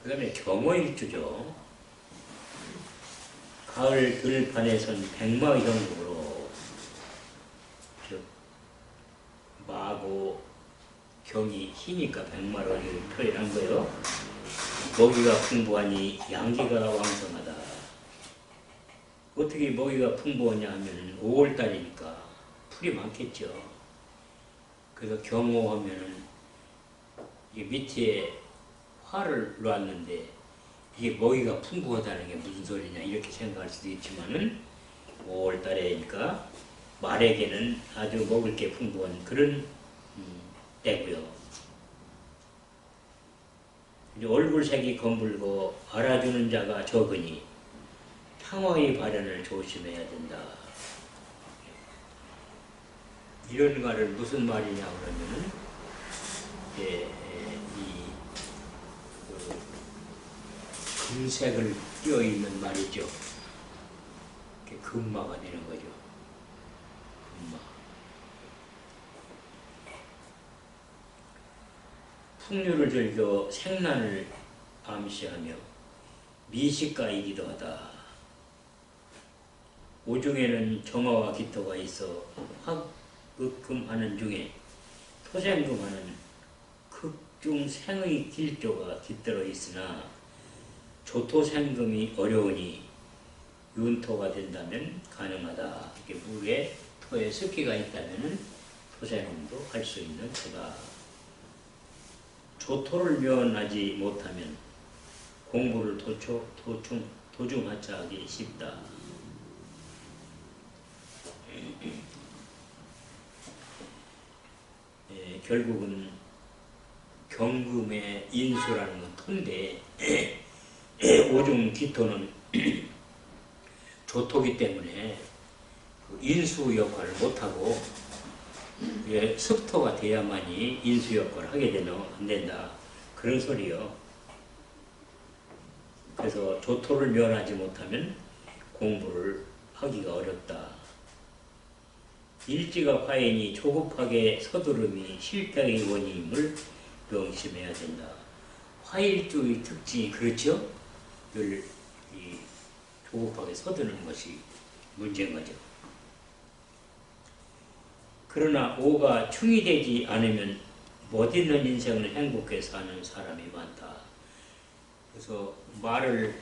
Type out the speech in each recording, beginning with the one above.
그 다음에 경호일주죠. 가을 들판에선 백마형으로, 즉 마고 경이 희니까 백마로 표현한 거예요. 먹이가 풍부하니 양기가 왕성하다. 어떻게 먹이가 풍부하냐 하면 5월달이니까 풀이 많겠죠. 그래서 경호하면은 이 밑에 화를 놨는데 이게 먹이가 풍부하다는 게 무슨 소리냐 이렇게 생각할 수도 있지만은 5월달이니까 말에게는 아주 먹을 게 풍부한 그런 때고요. 이제 얼굴색이 검붉고 알아주는 자가 적으니 평화의 발현을 조심해야 된다. 이런 말을 무슨 말이냐 그러면은 금색을 띄어 있는 말이죠. 금마가 되는 거죠. 금마. 풍류를 즐겨 생란을 암시하며 미식가이기도 하다. 오중에는 정화와 기토가 있어 화극금하는 중에 토생금하는 극중생의 길조가 깃들어 있으나 조토생금이 어려우니 윤토가 된다면 가능하다. 이게 물에 토에 습기가 있다면 토생금도 할 수 있는 토다. 조토를 면하지 못하면 공부를 도중하자하기 쉽다. 결국은 경금의 인수라는 건 토인데 오중 기토는 조토기 때문에 그 인수 역할을 못하고 습토가 돼야만이 인수 역할을 하게 되면 안 된다. 그런 소리요. 그래서 조토를 면하지 못하면 공부를 하기가 어렵다. 일지가 화인이 조급하게 서두름이 실패의 원인임을 명심해야 된다. 화일주의 특징이 그렇죠? 늘 조급하게 서두르는 것이 문제인 거죠. 그러나 오가 충이 되지 않으면 멋있는 인생을 행복해 사는 사람이 많다. 그래서 말을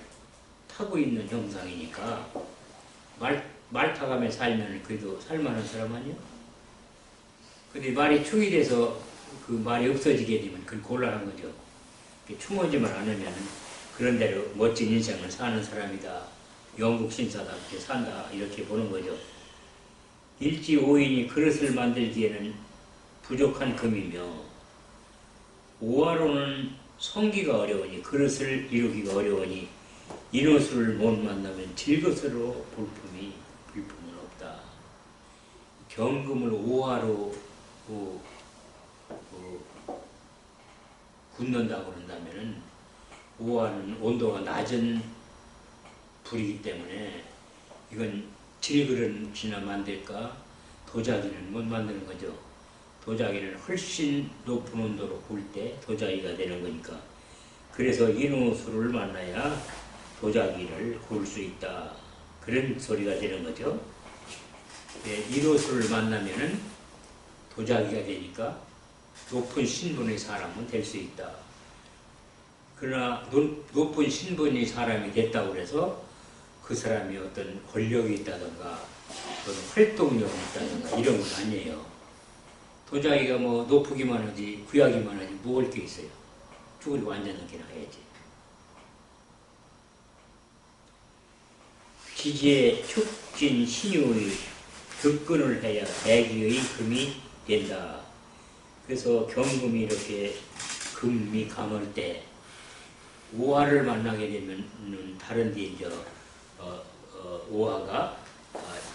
타고 있는 형상이니까 말 타가며 살면 그래도 살만한 사람 아니야? 근데 말이 충이 돼서 그 말이 없어지게 되면 그건 곤란한 거죠. 충하지만 않으면 그런 대로 멋진 인생을 사는 사람이다. 영국 신사다. 이렇게 산다. 이렇게 보는 거죠. 일지 오인이 그릇을 만들기에는 부족한 금이며 오화로는 성기가 어려우니 그릇을 이루기가 어려우니 인호수를 못 만나면 질것으로 볼품은 없다. 경금을 오화로 굽는다고 그런다면 오화는 온도가 낮은 불이기 때문에 이건 질그릇이나 만들까 도자기는 못 만드는 거죠. 도자기는 훨씬 높은 온도로 구울 때 도자기가 되는 거니까. 그래서 인호수를 만나야 도자기를 구울 수 있다. 그런 소리가 되는 거죠. 인호수를 만나면은 도자기가 되니까 높은 신분의 사람은 될 수 있다. 그러나 높은 신분의 사람이 됐다고 해서 그 사람이 어떤 권력이 있다든가 어떤 활동력이 있다든가 이런 건 아니에요. 도자기가 뭐 높기만 하지 구약이만 하지 뭘 게 있어요. 죽으리고 앉아있기나 해야지. 지지에 축진 신유의 득근을 해야 대기의 금이 된다. 그래서 경금이 이렇게 금이 감을 때 오화를 만나게 되면 다른 데 이제 오화가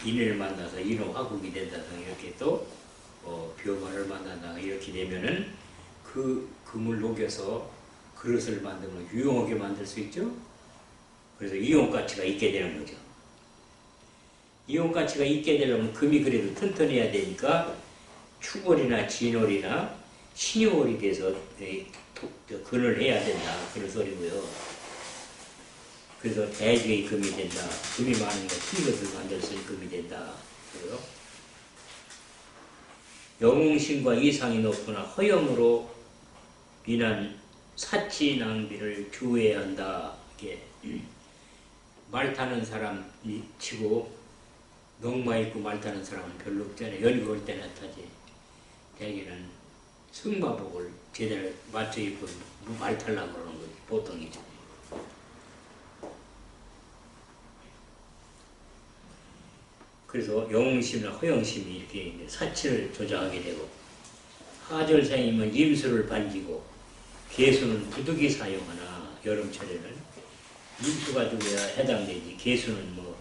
인을 만나서 인호화국이 된다든가 이렇게 또 벼마를 만난다든가 이렇게 되면은 그 금을 녹여서 그릇을 만들면 유용하게 만들 수 있죠. 그래서 이용가치가 있게 되는 거죠. 이용가치가 있게 되려면 금이 그래도 튼튼해야 되니까 추골이나 진월이나 신유월이 돼서 근을 해야 된다. 그런 소리고요. 그래서 대주의 금이 된다. 금이 많은 거 큰 것을 만들 수 있는 금이 된다. 그래요. 영웅신과 이상이 높으나 허영으로 인한 사치 낭비를 주의해야 한다. 이게 말 타는 사람이 치고 넉마 입고 말 타는 사람은 별로 없잖아요. 연구 올 때나 타지. 대개는 승마복을 제대로 맞춰 입고 말 타려고 그러는 거지. 보통이죠. 그래서 영웅심이나 허영심이 이렇게 사치를 조장하게 되고, 하절생이면 임수를 반기고, 개수는 부득이 사용하나 여름철에는 임수 가지고야 해당되지. 개수는 뭐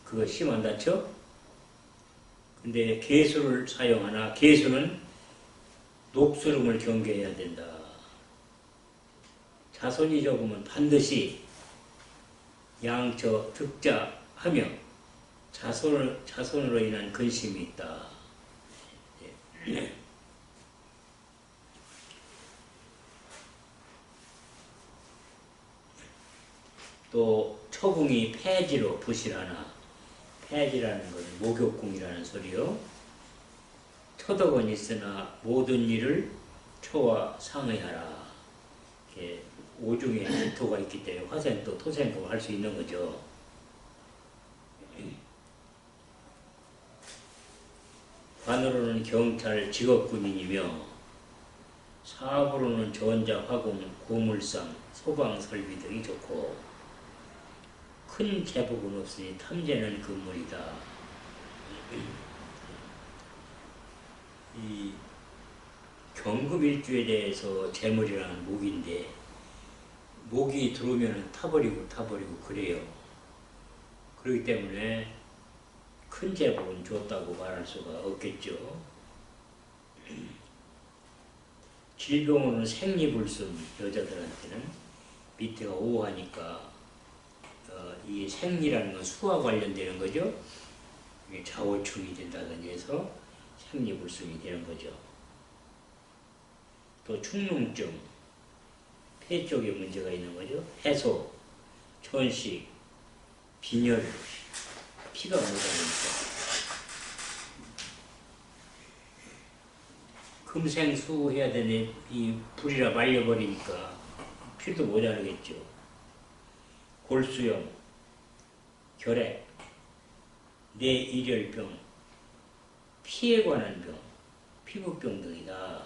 그거 심한다 쳐? 근데 개수를 사용하나 개수는 녹수름을 경계해야 된다. 자손이 적으면 반드시 양처 득자하며 자손으로 인한 근심이 있다. 또 처궁이 폐지로 부실하나, 폐지라는 것은 목욕궁이라는 소리요. 터덕은 있으나 모든 일을 초와 상의하라. 이렇게 오중에 기토가 있기 때문에 화생도 토생도 할 수 있는 거죠. 관으로는 경찰 직업군인이며 사업으로는 전자, 화공, 고물상, 소방 설비 등이 좋고 큰 제복은 없으니 탐재는 금물이다. 이 경금일주에 대해서 재물이라는 목인데 목이 들어오면 타버리고 그래요. 그렇기 때문에 큰 제복은 좋다고 말할 수가 없겠죠. 질병으로는 생리불순, 여자들한테는 밑에가 오하니까 이 생리라는 건 수와 관련되는 거죠. 이게 좌우충이 된다든지 해서 생리불순이 되는 거죠. 또 축농증, 폐 쪽에 문제가 있는 거죠. 해소, 천식, 빈혈, 피가 모자라니까. 금생수 해야 되는 이 불이라 말려버리니까 피도 모자라겠죠. 골수염, 결핵, 뇌일혈병, 피에 관한 병, 피부병 등이다.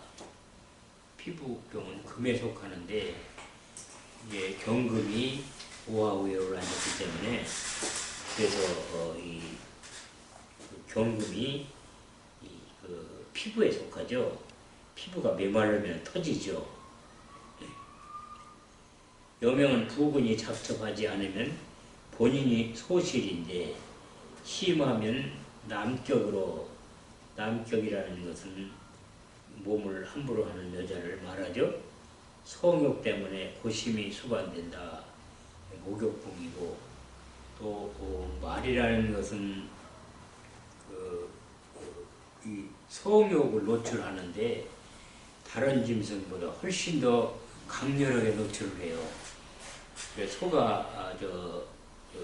피부병은 금에 속하는데 이제 경금이 오하우여를 앉았기 때문에 그래서 이 경금이 피부에 속하죠. 피부가 메말르면 터지죠. 여명은 부근이 잡첩하지 않으면 본인이 소실인데 심하면 남격이라는 것은 몸을 함부로 하는 여자를 말하죠. 성욕 때문에 고심이 수반된다. 목욕궁이고 또 말이라는 것은 이 성욕을 노출하는데 다른 짐승보다 훨씬 더 강렬하게 노출을 해요. 그래서 소가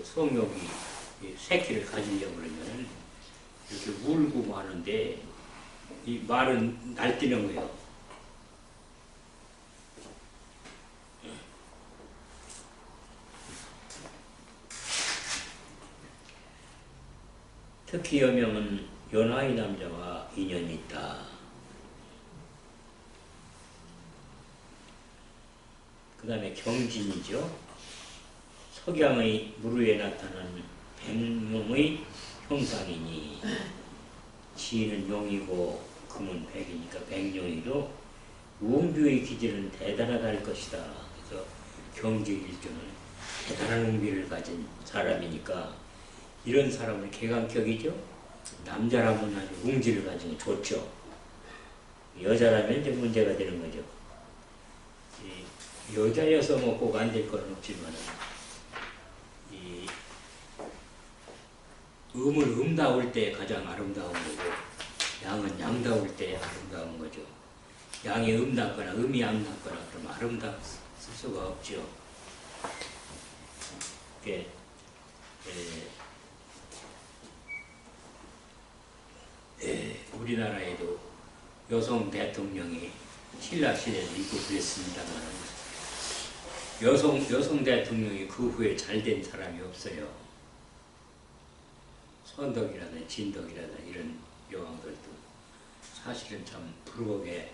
성욕이 새끼를 가지려고 그러면 이렇게 울고 하는데 이 말은 날뛰는 거예요. 특히 여명은 연하의 남자와 인연이 있다. 그 다음에 경진이죠. 석양의 무르에 나타난 백룡의 형상이니 지는 용이고 금은 백이니까 백룡이도 웅비의 기질은 대단하다 할 것이다. 그래서 경진일주는 대단한 웅비를 가진 사람이니까 이런 사람은 개강격이죠. 남자라면 아주 웅지를 가지고 좋죠. 여자라면 이제 문제가 되는 거죠. 여자여서 뭐 꼭 안 될 건 없지만 이 음은 음다울 때 가장 아름다운 거고 양은 양다울 때 아름다운 거죠. 양이 음낮거나 음이 양낮거나 그러면 아름다울 수가 없죠. 이게 우리나라에도 여성 대통령이 신라 시대도 있고 그랬습니다만 여성 대통령이 그 후에 잘된 사람이 없어요. 선덕이라든 진덕이라든 이런 여왕들도 사실은 참 부르게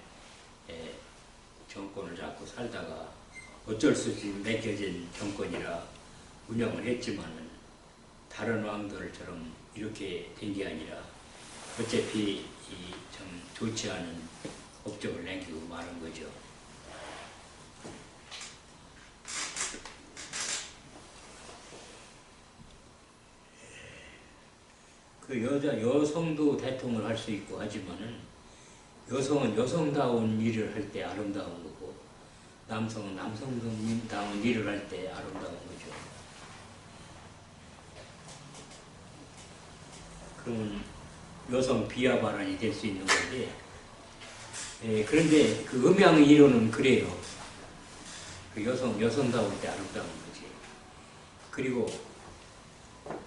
정권을 잡고 살다가 어쩔 수 없이 맡겨진 정권이라 운영을 했지만은 다른 왕들처럼 이렇게 된 게 아니라 어차피 참 좋지 않은 업적을 남기고 마는 거죠. 그 여성도 대통령을 할 수 있고 하지만은 여성은 여성다운 일을 할 때 아름다운 거고 남성은 남성다운 일을 할 때 아름다운 거죠. 그러면 여성 비하 발언이 될 수 있는 건데 그런데 그 음양 이론은 그래요. 그 여성다울 때 아름다운 거지. 그리고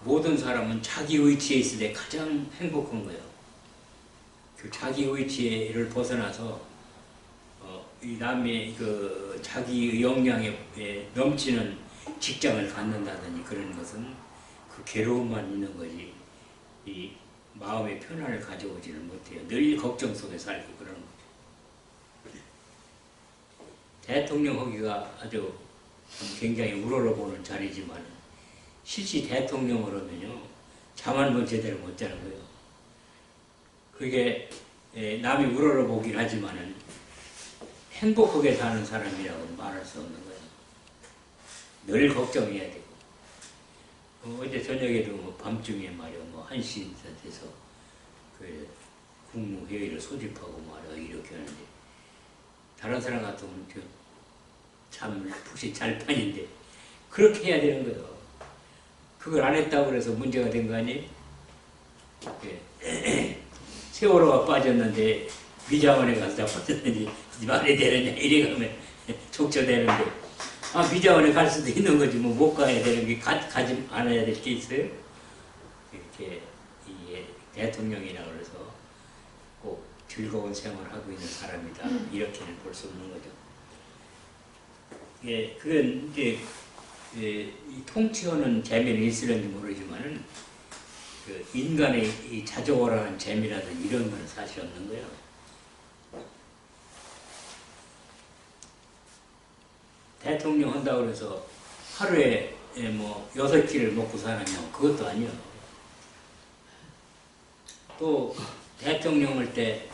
모든 사람은 자기 위치에 있을 때 가장 행복한 거예요. 그 자기 위치를 벗어나서 이 남의 그 자기 역량에 넘치는 직장을 갖는다든지 그런 것은 그 괴로움만 있는 거지 이 마음의 편안을 가져오지는 못해요. 늘 걱정 속에 살고 그러는 거죠. 대통령 하기가 아주 굉장히 우러러보는 자리지만 실시 대통령을 하면요 잠 한 번 제대로 못 자는 거예요. 그게 남이 우러러보긴 하지만은 행복하게 사는 사람이라고 말할 수 없는 거예요. 늘 걱정해야 되고 어제 저녁에도 뭐 밤중에 말이야 뭐 1시 돼서 그 국무회의를 소집하고 말이야 이렇게 하는데 다른 사람 같으면 잠을 푹이 잘 판인데 그렇게 해야 되는 거예요. 그걸 안 했다고 그래서 문제가 된 거 아니에요? 세월호가 빠졌는데 미자원에 가서 다 빠졌는지 말이 되느냐 이래 가면 족쳐되는데 미자원에 갈 수도 있는 거지 뭐 못 가야 되는 게 가지 않아야 될 게 있어요? 이렇게 대통령이라 그래서 꼭 즐거운 생활을 하고 있는 사람이다 이렇게는 볼 수 없는 거죠. 그건 이제 이 통치하는 재미는 있을는지 모르지만은 그 인간의 이 자족하라는 재미라든 이런 거는 사실 없는 거예요. 대통령 한다고 해서 하루에 뭐 6끼를 먹고 사느냐 그것도 아니에요. 또 대통령 할 때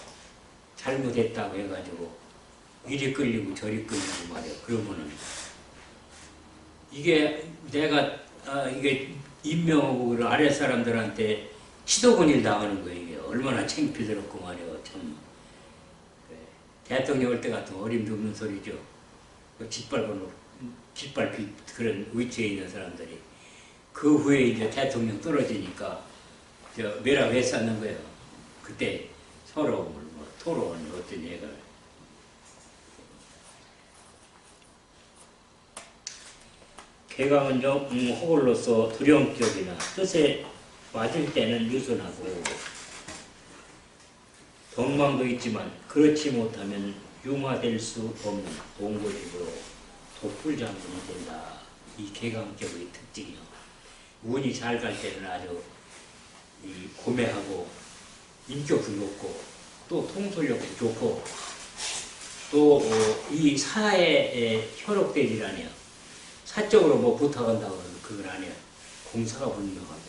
잘못했다고 해가지고 이리 끌리고 저리 끌리고 말이야. 그러면은 이게 내가 이게 임명하고 그 아랫 사람들한테 시도건일 당하는 거예요. 이게 얼마나 창피스럽고 말이야. 참 대통령 할 때 같은 어림도 없는 소리죠. 짓밟힐 그런 위치에 있는 사람들이 그 후에 이제 대통령 떨어지니까 멸합해 쌓는 거예요. 그때 서로 뭐 토론 어떤 얘가 개강은 호걸로서 두려움격이나 뜻에 맞을 때는 유순하고 덕망도 있지만 그렇지 못하면 융화될 수 없는 동고집으로 독불장군이 된다. 이 개강격의 특징이요. 운이 잘 갈 때는 아주 고매하고 인격도 높고 또 통솔력도 좋고 또 이 사회에 현혹되질 않아요. 사적으로 뭐 부탁한다고 하면 그걸 안 해요. 공사가 분명하고.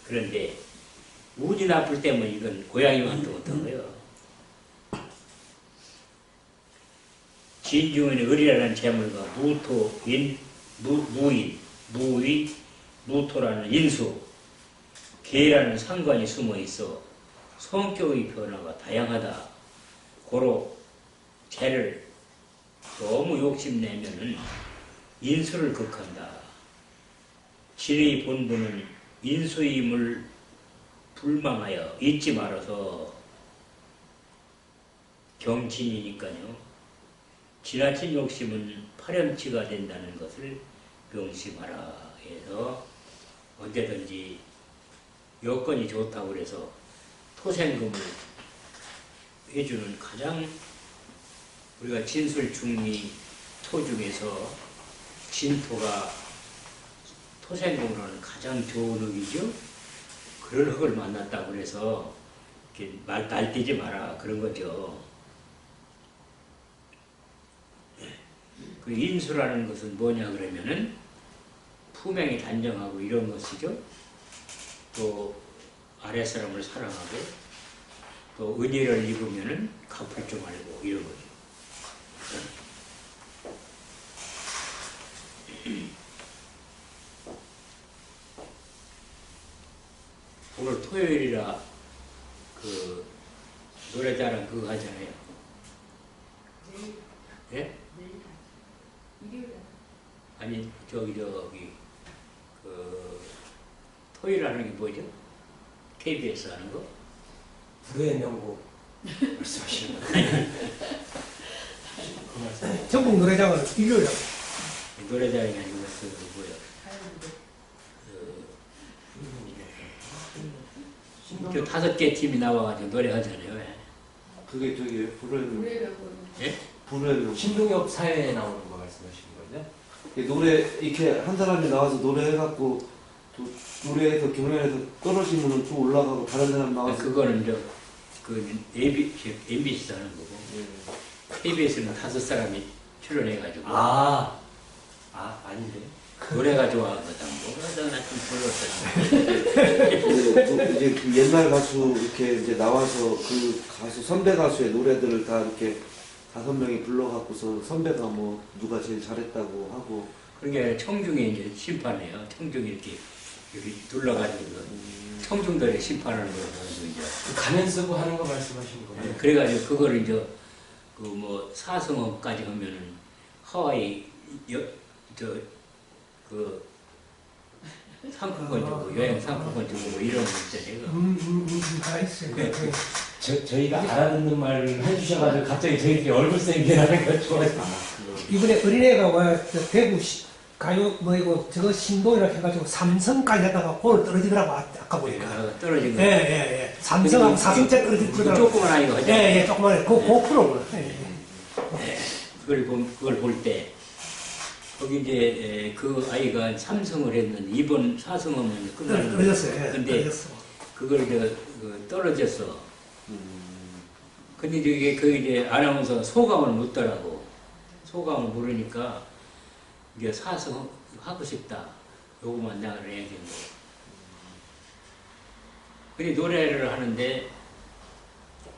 그런데 운이 나쁠 때면 이건 고양이만도 못한 거예요. 진중은의 을이라는 재물과 무의, 무토라는 인수, 계라는 상관이 숨어 있어 성격의 변화가 다양하다. 고로 재를 너무 욕심내면은 인수를 극한다. 진의 본분은 인수임을 불망하여 잊지 말아서 병친이니까요. 지나친 욕심은 파렴치가 된다는 것을 명심하라 해서 언제든지 여건이 좋다고 그래서 토생금을 해주는 가장 우리가 진술중리 토 중에서 진토가 토생금으로는 가장 좋은 흙이죠. 그런 흙을 만났다고 그래서 이렇게 날뛰지 마라 그런 거죠. 그 인수라는 것은 뭐냐 그러면은 품행이 단정하고 이런 것이죠. 또 아랫사람을 사랑하고 또 은혜를 입으면은 갚을 줄 알고 이런 거죠. 오늘 토요일이라 그 노래자랑 그거 하잖아요. 예? 아니 저기 그 토요일 하는 게 뭐죠? KBS 하는 거? 불후의 명곡 말씀하시는 거예요? 전국 노래장은 일요일 날. 노래자랑이 아니고 그 뭐야? 저 5개 팀이 나와가지고 노래하잖아요. 왜? 그게 저기 불후의 예? 불후의 신동엽 사회에 나오는 거 말씀하시는 거죠? 노래 이렇게 한 사람이 나와서 노래해갖고 또 노래에서 경연에서 떨어지면은 또 올라가고 다른 사람 나와서 그거는 그 MBC 하는 거고 KBS는 5사람이 출연해가지고 아닌데. 노래가 좋아하거든. 뭐가 나좀 불렀어. 이제 그 옛날 가수 이렇게 이제 나와서 그 가수 선배 가수의 노래들을 다 이렇게 5명이 불러갖고서 선배가 뭐 누가 제일 잘했다고 하고 그러니까 청중에 이제 심판해요. 청중이 이렇게 여기 둘러가지고 청중들의 심판하는 거예요. 이제 가면 쓰고 하는 거 말씀하시는 거예요? 그래가지고 그거를 이제 그 뭐 사성어까지 하면은 하와이 그 상품권 주고 여행 상품권 주고 뭐 이런 거 있잖아요. 다 있어요. 저희가 알아듣는 말을 해주셔가지고 갑자기 저희들이 얼굴 생기라는 걸 좋아해서 이번에 어린애가 와 대구 가요 뭐이고 저거 신동이라고 해가지고 삼성까지 하다가 골 떨어지더라고 아까 보니까. 떨어진 거. 예. 삼성하고 사성째 떨어지더라고. 조그만 아이가 하죠. 예, 조그만 그 프로그램. 그걸 볼 때 거기 이제 그 아이가 삼성을 했는데 이번 사성하면 끝나는 거예요. 떨어졌어요. 근데 떨어졌어. 그걸 그 떨어졌어. 근데 이제 그 이제 아나운서가 소감을 묻더라고. 소감을 물으니까 이게 사성 하고 싶다. 요거만 나를 얘기한 거. 근데 노래를 하는데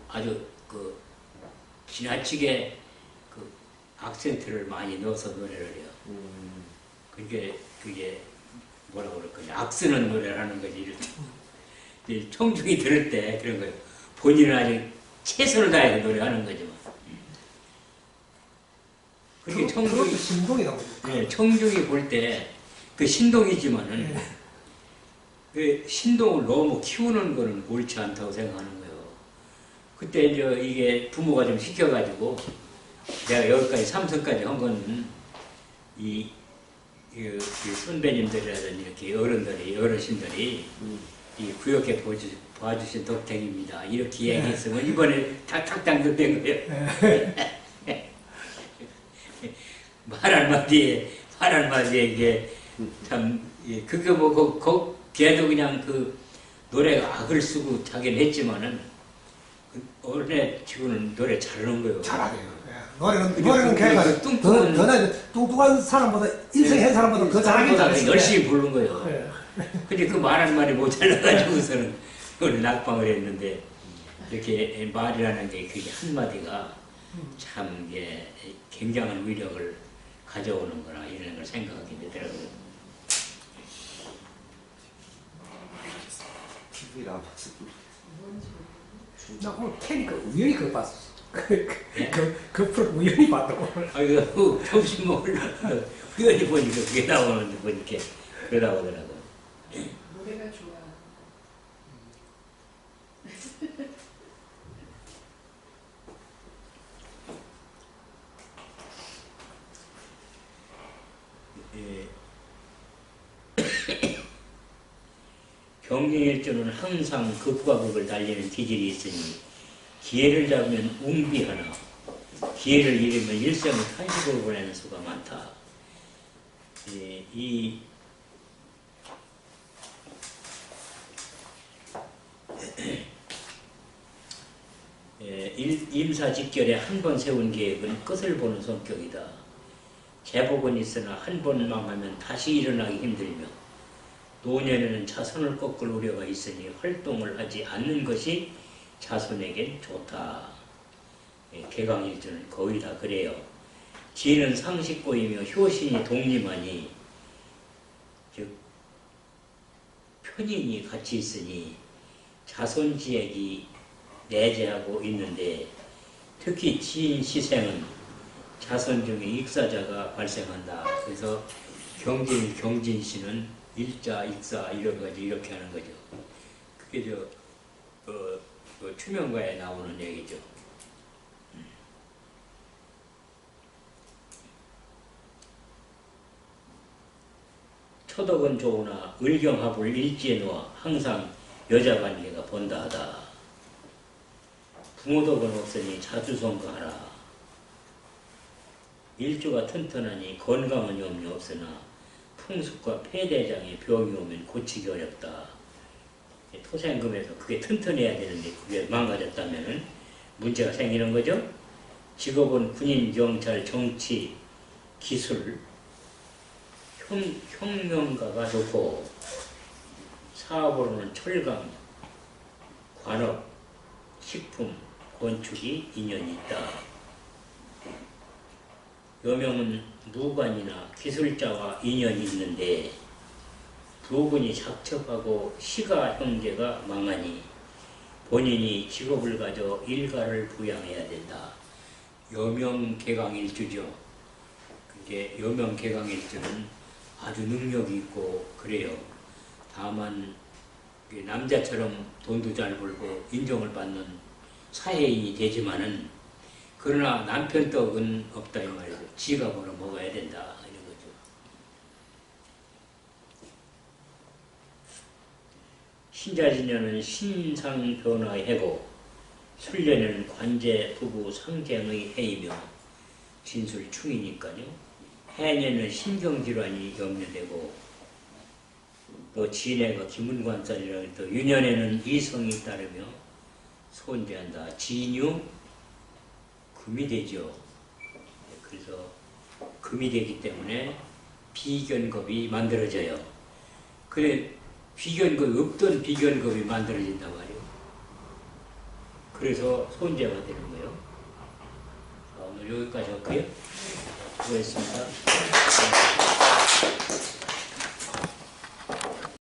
아주 그 지나치게 그 악센트를 많이 넣어서 노래를 해요. 그게 뭐라고 그럴까요? 악쓰는 노래를 하는 거지. 이럴 때. 이제 청중이 들을 때 그런 거예요. 본인은 아주 최선을 다해서 노래하는 거죠. 그렇게 청중이 신동이 나오죠. 네, 청중이 볼 때 그 신동이지만은 그 신동을 너무 키우는 거는 옳지 않다고 생각하는 거예요. 그때 이제 이게 부모가 좀 시켜가지고 내가 여기까지 삼성까지 한 거는 이 선배님들이라든지 이렇게 어르신들이 이 구역에 봐주신 덕택입니다. 이렇게 얘기했으면 이번에 다 탁당된 거예요. 말 한마디에 이게 참, 그게 뭐, 걔도 그냥 그 노래가 악을 쓰고 자기는 했지만은 어린애 치고는 노래 잘하는 거예요. 잘하네요. 노래는 걔가 뚱뚱한 사람보다 인생한 사람보다 더 잘하긴 잘했어요. 열심히 부른 거예요. 근데 그 말 한마디 못 잘라가지고서는 그걸 낙방을 했는데 이렇게 말이라는 게 그게 한마디가 참 굉장한 위력을 가져오는 거나 이런 걸 생각하게 되더라고요. 나 오늘 캐니까 우연히 그거 봤어. 그 프로 우연히 봤다고. 그 점심 먹으려고 우연히 보니까 그게 나오는데 보니까 그게 나오더라고요. 노래가 좋아. 경쟁일주는 항상 극과 극을 달리는 기질이 있으니 기회를 잡으면 웅비하나 기회를 잃으면 일생을 탄식으로 보내는 수가 많다. 이 임사직결에 한 번 세운 계획은 끝을 보는 성격이다. 제복은 있으나 한 번 망하면 다시 일어나기 힘들며 노년에는 자손을 꺾을 우려가 있으니 활동을 하지 않는 것이 자손에겐 좋다. 개강일주는 거의 다 그래요. 지는 상식고이며 효신이 독립하니 즉 편인이 같이 있으니 자손지액이 내재하고 있는데 특히 지인 시생은 자손 중에 익사자가 발생한다. 그래서 경진시는 일자, 익사 이런 거지 이렇게 하는 거죠. 그게 추명가에 나오는 얘기죠. 초덕은 좋으나 을경합을 일지에 놓아 항상 여자관계가 번다하다. 부모덕은 없으니 자주 성가하라. 일주가 튼튼하니 건강은 염려 없으나 풍습과 폐대장에 병이 오면 고치기 어렵다. 토생금에서 그게 튼튼해야 되는데 그게 망가졌다면 문제가 생기는 거죠. 직업은 군인, 경찰, 정치, 기술, 혁명가가 좋고 사업으로는 철강, 관업, 식품, 건축이 인연이 있다. 여명은 무관이나 기술자와 인연이 있는데 부분이 작첩하고 시가 형제가 망하니 본인이 직업을 가져 일가를 부양해야 된다. 여명개강일주죠. 그게 여명개강일주는 아주 능력이 있고 그래요. 다만 남자처럼 돈도 잘 벌고 인정을 받는 사회인이 되지만은 그러나 남편 떡은 없다 이 말이죠. 지가 벌어 먹어야 된다 이런 거죠. 신자진년은 신상 변화의 해고, 술년에는 관제, 부부, 상쟁의 해이며 진술충이니까요. 해년은 신경질환이 염려되고 또 진해가 기문관살이라고 해서 유년에는 이성이 따르며 손재한다. 진유 금이 되죠. 그래서 금이 되기 때문에 비견겁이 만들어져요. 그래 비견겁이 없던 비견겁이 만들어진단 말이에요. 그래서 손재가 되는 거예요. 자, 오늘 여기까지 할까요? 수고했습니다.